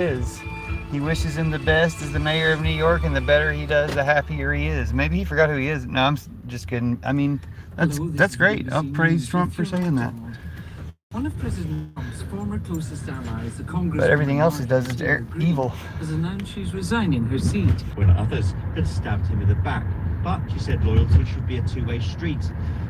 is. He wishes him the best as the mayor of New York, and the better he does, the happier he is. Maybe he forgot who he is. No, I'm just kidding. I mean, that's great. I'll praise Trump for saying that. One of President Trump's former closest allies, the Congresswoman, but everything else he does is evil. Has announced she's resigning her seat. When others had stabbed him in the back, but she said loyalty should be a two-way street.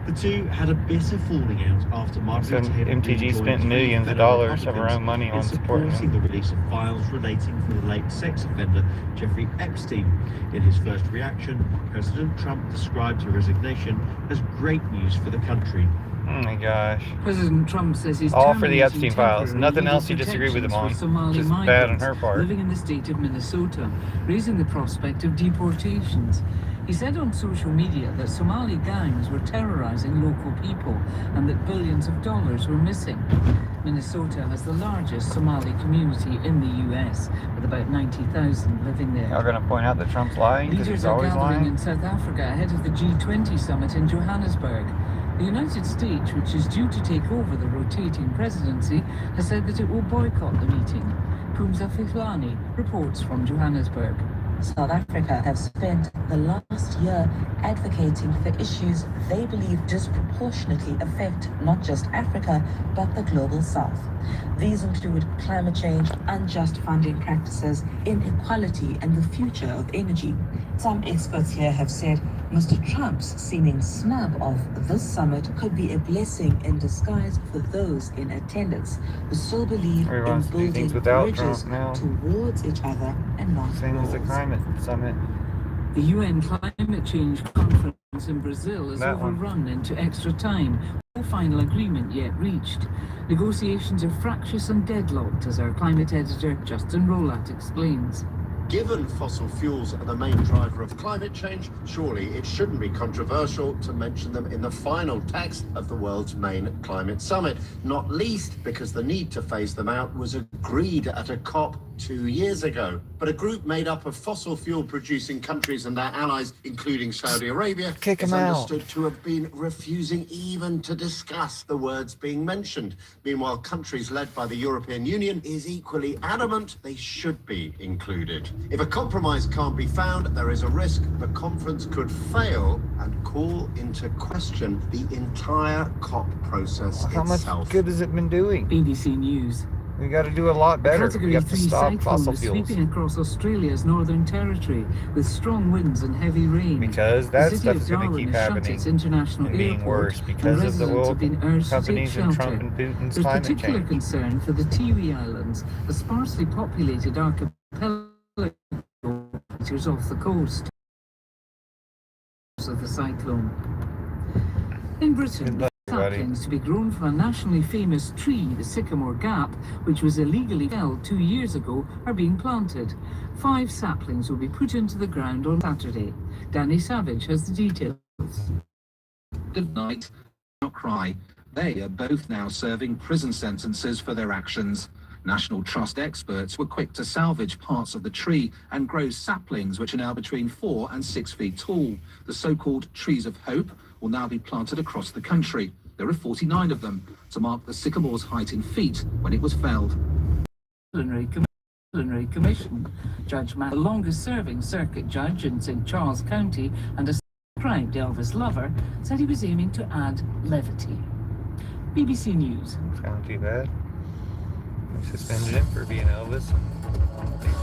The two had a bitter falling out after Margaret MTG spent millions of dollars of her own money on supporting the release of files relating to the late sex offender Jeffrey Epstein. In his first reaction, President Trump described her resignation as great news for the country. Oh my gosh. President Trump says he's all for the Epstein files. Nothing else you disagree with him on. Just bad on her part. Living in the state of Minnesota, raising the prospect of deportations. He said on social media that Somali gangs were terrorizing local people and that billions of dollars were missing. Minnesota has the largest Somali community in the U.S., with about 90,000 living there. Y'all gonna point out that Trump's lying because he's always lying? Leaders are gathering in South Africa ahead of the G20 summit in Johannesburg. The United States, which is due to take over the rotating presidency, has said that it will boycott the meeting. Phumza Fihlani reports from Johannesburg. South Africa have spent the last year advocating for issues they believe disproportionately affect not just Africa, but the global south. These include climate change, unjust funding practices, inequality, and the future of energy. Some experts here have said Mr. Trump's seeming snub of this summit could be a blessing in disguise for those in attendance who still believe in building bridges towards each other and not same as the climate summit. The UN Climate Change Conference in Brazil is overrun into extra time. No final agreement yet reached. Negotiations are fractious and deadlocked, as our climate editor Justin Rolat explains. Given fossil fuels are the main driver of climate change, surely it shouldn't be controversial to mention them in the final text of the world's main climate summit, not least because the need to phase them out was agreed at a COP 2 years ago. But a group made up of fossil fuel producing countries and their allies, including Saudi Arabia, is understood to have been refusing even to discuss the words being mentioned. Meanwhile, countries led by the European Union is equally adamant they should be included. If a compromise can't be found, there is a risk the conference could fail and call into question the entire COP process itself. How much good has it been doing? BBC News. We got to do a lot better. We have to stop fossil fuels. Sweeping across Australia's northern territory with strong winds and heavy rain. Because that stuff is going to keep happening and being worse because of the oil companies and Trump and Putin's climate change. There's particular concern for the Tiwi Islands, a sparsely populated archipelago off the coast of the cyclone. In Britain, saplings to be grown from a nationally famous tree, the Sycamore Gap, which was illegally felled 2 years ago, are being planted. 5 saplings will be put into the ground on Saturday. Danny Savage has the details. Good night. Not cry. They are both now serving prison sentences for their actions. National Trust experts were quick to salvage parts of the tree and grow saplings which are now between 4 and 6 feet tall. The so-called Trees of Hope will now be planted across the country. There are 49 of them to mark the sycamore's height in feet when it was felled. Disciplinary Commission. Judge Matt, the longest-serving circuit judge in St. Charles County and a described Elvis lover, said he was aiming to add levity. BBC News. It's not too bad. We suspended him for being Elvis on the beach.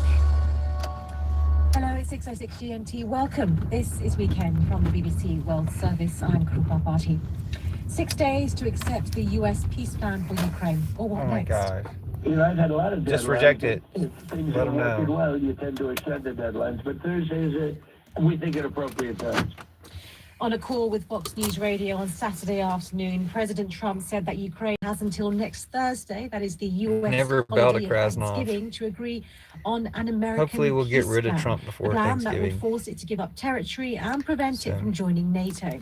Hello, it's 6:06 GMT. Welcome. This is Weekend from the BBC World Service. I'm Krupa Bharti. 6 days to accept the US peace plan for Ukraine. Or what next? my God. I've had a lot of deadlines. Just reject it. If things are working well, you tend to extend the deadlines. But Thursday is, we think, an appropriate time. On a call with Fox News Radio on Saturday afternoon, President Trump said that Ukraine has until next Thursday, that is the US holiday of Thanksgiving, to agree on an American Hopefully we'll get rid of plan. Trump before a plan Thanksgiving. that would force it to give up territory and prevent it from joining NATO.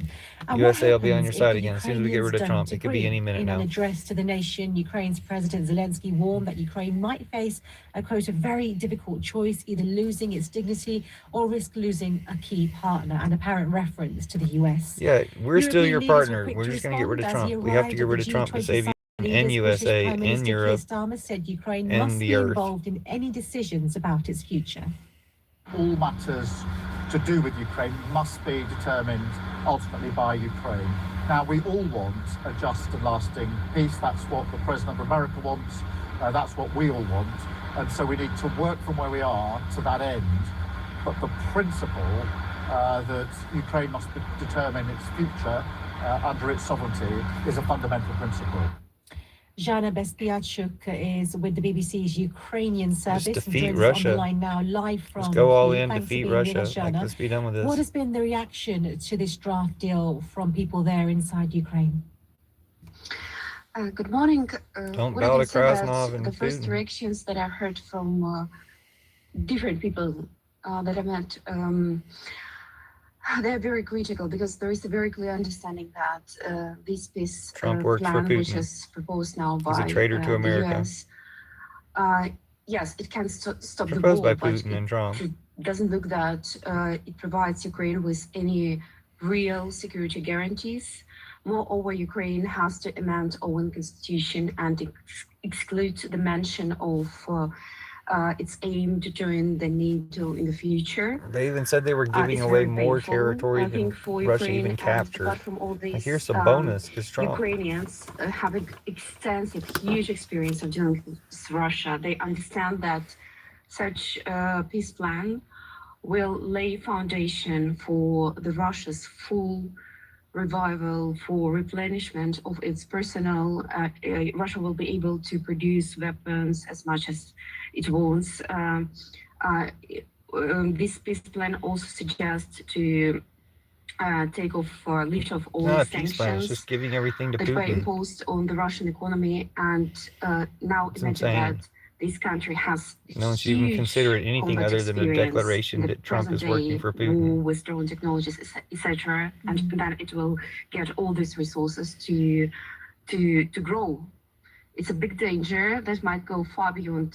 And USA will be on your side again as soon as we get rid of Trump. It could be any minute now. now. In an address to the nation, Ukraine's President Zelensky warned that Ukraine might face a, quote, a very difficult choice, either losing its dignity or risk losing a key partner, an apparent reference to the US. Yeah, we're still your partner. We're just going to get rid of Trump. We have to get rid of Trump to save and USA Prime and Minister Keir Europe Starmer said Ukraine and must the be earth. involved in any decisions about its future. All matters to do with Ukraine must be determined ultimately by Ukraine. Now, we all want a just and lasting peace. That's what the President of America wants. That's what we all want. And so we need to work from where we are to that end. But the principle that Ukraine must determine its future under its sovereignty is a fundamental principle. Jana Bespiatchuk is with the BBC's Ukrainian service. defeat and joins us on the Russia. line now, live from Let's go all Kyiv. in, Thanks for defeat being with Russia. us, Jana. Let's be done with this. What has been the reaction to this draft deal from people there inside Ukraine? Good morning. Don't What I bow can to say Krasnov that and the first Putin. reactions that I heard from different people that I met, they're very critical because there is a very clear understanding that this peace Trump works for plan, which Putin. is proposed now by He's a traitor to the America. US, yes, it can stop the Proposed war, by but Putin and Trump. it doesn't look that it provides Ukraine with any real security guarantees. Moreover, Ukraine has to amend own constitution and exclude the mention of its aim to join the NATO in the future. They even said they were giving It's away very more painful, territory I than think, for Russia Ukraine, even and captured. apart from all Like, this, here's some bonus, because Trump. Ukrainians have extensive, huge experience of dealing with Russia. They understand that such a peace plan will lay foundation for the Russia's full revival, for replenishment of its personnel. Russia will be able to produce weapons as much as it wants. This peace plan also suggests to lift off all Not a peace plan, it's sanctions just giving everything to that were Putin. imposed on the Russian economy. And now It's imagine insane. that this country has No one should even huge consider it anything combat other than a experience declaration in the that Trump is present working day for war Putin. with drone technologies, etc. And then it will get all these resources to grow. It's a big danger that might go far beyond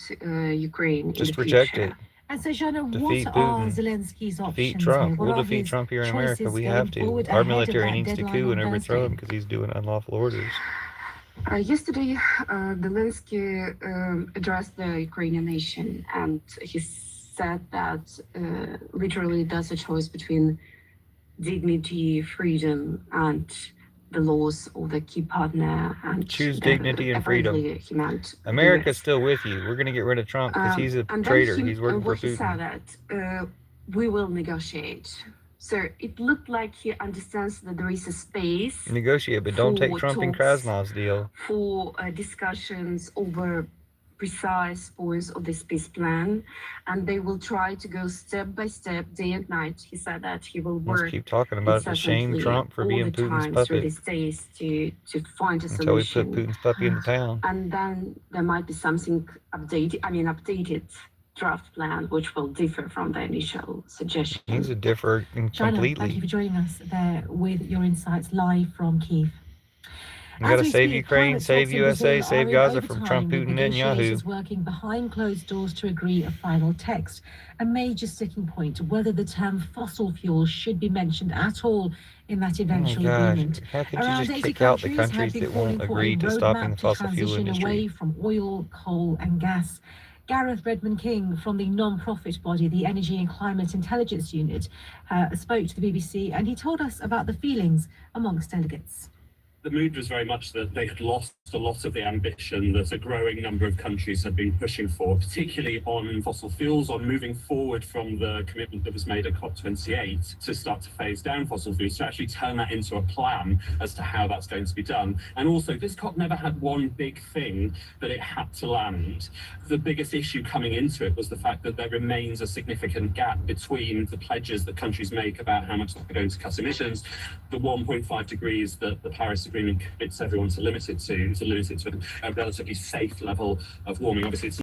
Ukraine Just in the reject future. it. And so, Jana, Defeat what are Putin. Zelensky's options Defeat Trump. here? What We'll are defeat his Trump here in America. choices We going have to. forward Our ahead of military that needs to deadline coup on and overthrow Thursday? him because he's doing unlawful orders. Yesterday, Zelensky addressed the Ukrainian nation, and he said that literally there's a choice between dignity, freedom, and the laws of the key partner. And Choose dignity and freedom. apparently he meant America's still with you. We're going to get rid of Trump because he's a and traitor. then He's working for what he said Putin. that we will negotiate. So it looked like he understands that there is a space Negotiate, but don't take for Trump and talks, Krasnov's deal. for discussions over precise points of this peace plan, and they will try to go step by step, day and night. He said that he will Let's work keep talking about it to shame incessantly Trump for all being the Putin's time through puppet these days to find a until we put solution. Putin's puppy in the town. And then there might be something updated draft plan, which will differ from the initial suggestion. Needs to differ Jana, completely. thank you for joining us there with your insights live from Kyiv. We gotta As we save speak, Ukraine, climate save talks in USA, Brazil save are in Gaza from Trump, overtime, with Putin, Netanyahu. negotiators working behind closed doors to agree a final text. A major sticking point, whether the term fossil fuels should be mentioned at all in that Oh my eventual gosh, agreement. how could you Around just 80 kick out the countries have countries been that calling won't for agree a to stopping the roadmap to fossil fuel transition industry? away from oil, coal and gas. Gareth Redmond-King from the non-profit body, the Energy and Climate Intelligence Unit, spoke to the BBC, and he told us about the feelings amongst delegates. The mood was very much that they had lost a lot of the ambition that a growing number of countries had been pushing for, particularly on fossil fuels, on moving forward from the commitment that was made at COP28 to start to phase down fossil fuels, to actually turn that into a plan as to how that's going to be done. And also, this COP never had one big thing that it had to land. The biggest issue coming into it was the fact that there remains a significant gap between the pledges that countries make about how much they're going to cut emissions, the 1.5 degrees that the Paris Agreement commits everyone to limit it to a relatively safe level of warming. Obviously, it's